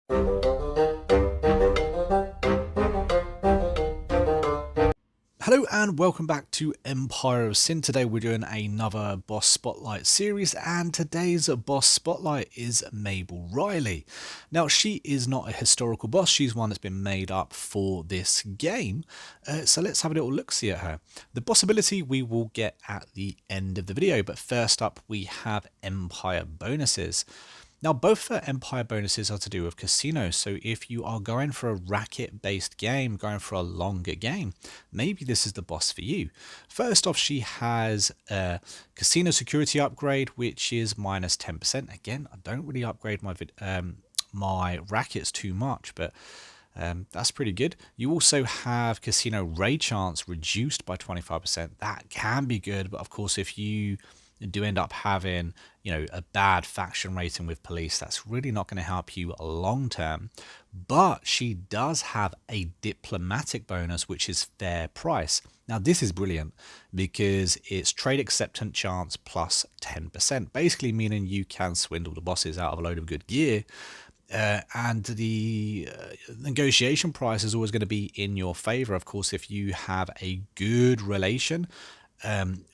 Hello and welcome back to Empire of Sin. Today we're doing another boss spotlight series, and today's boss spotlight is Mabel Ryley. Now, she is not a historical boss, she's one that's been made up for this game. So let's have a little look-see at her. The boss ability we will get at the end of the video, but first up we have Empire bonuses. Now, both Empire bonuses are to do with casinos, so if you are going for a racket-based game, going for a longer game, maybe this is the boss for you. First off, she has a casino security upgrade, which is minus 10%. Again, I don't really upgrade my rackets too much, but that's pretty good. You also have casino raid chance reduced by 25%. That can be good, but of course, if you do end up having, a bad faction rating with police, that's really not going to help you long term. But she does have a diplomatic bonus, which is fair price. Now, this is brilliant because it's trade acceptance chance plus 10%, basically meaning you can swindle the bosses out of a load of good gear. And the negotiation price is always going to be in your favor. Of course, if you have a good relation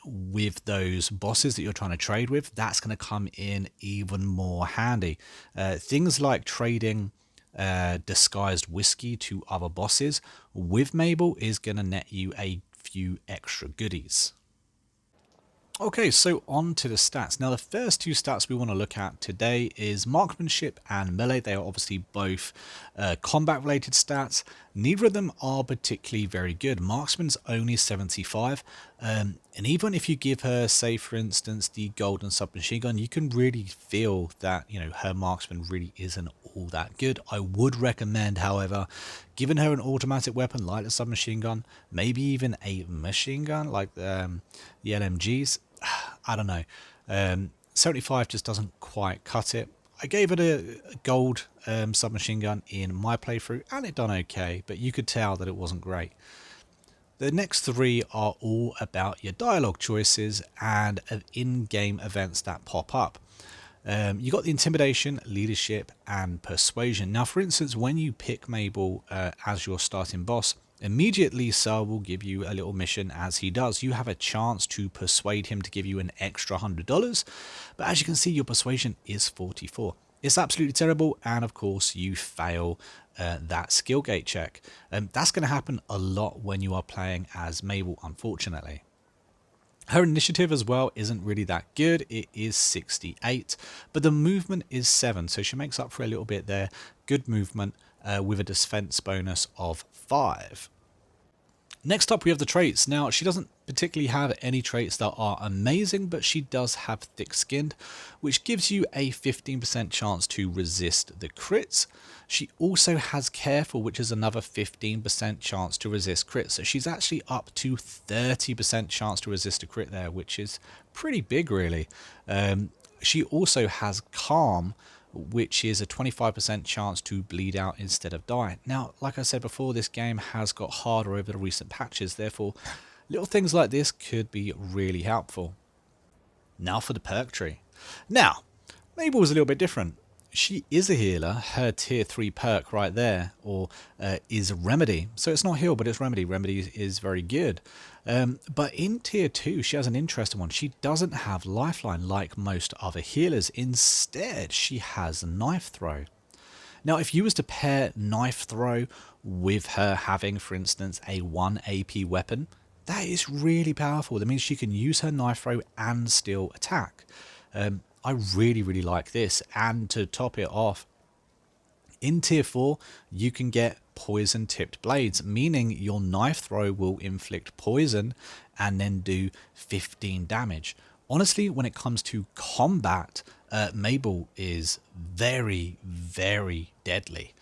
with those bosses that you're trying to trade with, that's going to come in even more handy. Things like trading disguised whiskey to other bosses with Mabel is going to net you a few extra goodies. Okay, so on to the stats. Now, the first two stats we want to look at today is marksmanship and melee. They are obviously both combat-related stats. Neither of them are particularly very good. Marksman's only 75, and even if you give her, say, for instance, the golden submachine gun, you can really feel that, her marksman really isn't all that good. I would recommend, however, giving her an automatic weapon like the submachine gun, maybe even a machine gun like the LMGs. I don't know. 75 just doesn't quite cut it. I gave it a gold submachine gun in my playthrough, and it done okay, but you could tell that it wasn't great. The next three are all about your dialogue choices and in-game events that pop up. You got the intimidation, leadership, and persuasion. Now, for instance, when you pick Mabel as your starting boss, immediately Sir will give you a little mission. As he does, you have a chance to persuade him to give you an extra $100, but as you can see, your persuasion is 44. It's absolutely terrible, and of course you fail that skill gate check. That's going to happen a lot when you are playing as Mabel, unfortunately. Her initiative as well isn't really that good. It is 68, but the movement is 7, so she makes up for a little bit there. Good movement with a defense bonus of 5. Next up, we have the traits. Now, she doesn't particularly have any traits that are amazing, but she does have thick-skinned, which gives you a 15% chance to resist the crits. She also has careful, which is another 15% chance to resist crits. So she's actually up to 30% chance to resist a crit there, which is pretty big, really. She also has calm, which is a 25% chance to bleed out instead of die. Now, like I said before, this game has got harder over the recent patches, therefore little things like this could be really helpful. Now for the perk tree. Now, Mabel is a little bit different. She is a healer. Her tier 3 perk right there, or is Remedy. So it's not heal, but it's Remedy. Remedy is very good. But in tier 2, she has an interesting one. She doesn't have Lifeline like most other healers. Instead, she has Knife Throw. Now, if you was to pair Knife Throw with her having, for instance, a 1 AP weapon, that is really powerful. That means she can use her Knife Throw and still attack. I really, really like this. And to top it off, in tier 4, you can get poison tipped blades, meaning your Knife Throw will inflict poison and then do 15 damage. Honestly, when it comes to combat, Mabel is very, very deadly.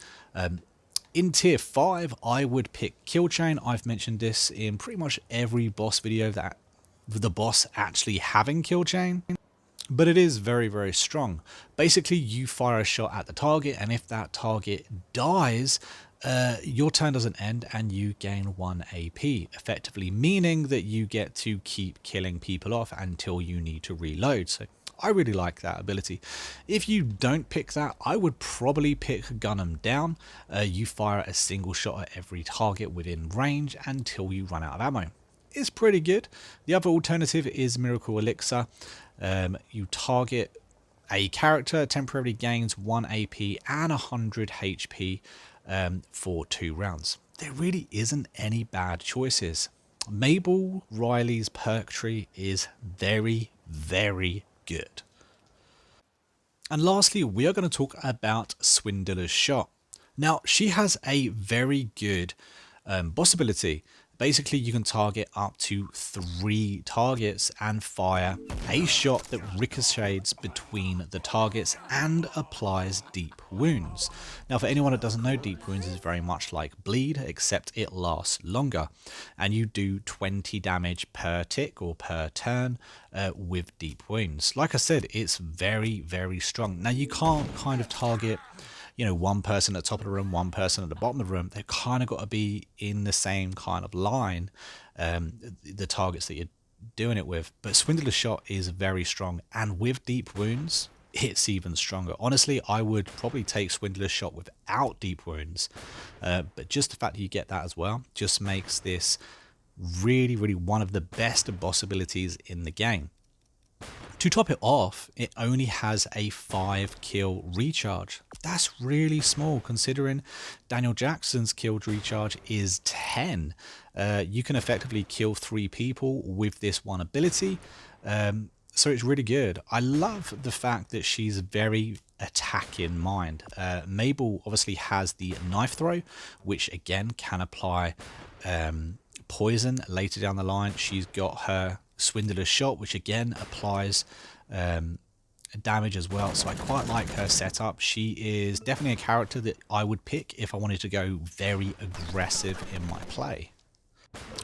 In tier 5, I would pick Kill Chain. I've mentioned this in pretty much every boss video, that the boss actually having Kill Chain. But it is very, very strong. Basically, you fire a shot at the target, and if that target dies, your turn doesn't end and you gain 1 AP, effectively meaning that you get to keep killing people off until you need to reload. So I really like that ability. If you don't pick that, I would probably pick Gun 'em Down. You fire a single shot at every target within range until you run out of ammo. It's pretty good. The other alternative is Miracle Elixir. You target a character, temporarily gains 1 AP and 100 HP for 2 rounds. There really isn't any bad choices. Mabel Ryley's perk tree is very, very good. And lastly, we are going to talk about Swindler's Shot. Now, she has a very good boss ability. Basically, you can target up to 3 targets and fire a shot that ricochets between the targets and applies deep wounds. Now, for anyone that doesn't know, deep wounds is very much like bleed, except it lasts longer. And you do 20 damage per tick or per turn with deep wounds. Like I said, it's very, very strong. Now, you can't kind of target, you know, one person at the top of the room, one person at the bottom of the room. They've kind of got to be in the same kind of line, the targets that you're doing it with. But Swindler's Shot is very strong, and with deep wounds, it's even stronger. Honestly, I would probably take Swindler's Shot without deep wounds, but just the fact that you get that as well just makes this really, really one of the best boss abilities in the game. To top it off, it only has a 5 kill recharge. That's really small considering Daniel Jackson's kill recharge is 10. You can effectively kill 3 people with this one ability. So it's really good. I love the fact that she's very attack in mind. Mabel obviously has the knife throw, which again can apply poison later down the line. She's got her Swindler's Shot, which again applies damage as well. So I quite like her setup. She is definitely a character that I would pick if I wanted to go very aggressive in my play.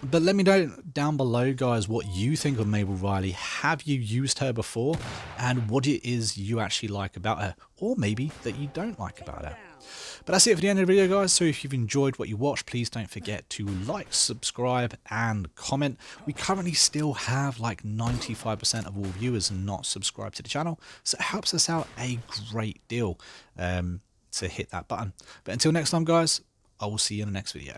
But let me know down below, guys, what you think of Mabel Ryley. Have you used her before? And what it is you actually like about her, or maybe that you don't like about her. But that's it for the end of the video, guys. So if you've enjoyed what you watched, please don't forget to like, subscribe, and comment. We currently still have like 95% of all viewers not subscribed to the channel, so it helps us out a great deal to hit that button. But until next time, guys, I will see you in the next video.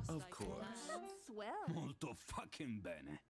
Of course. Molto fucking bene.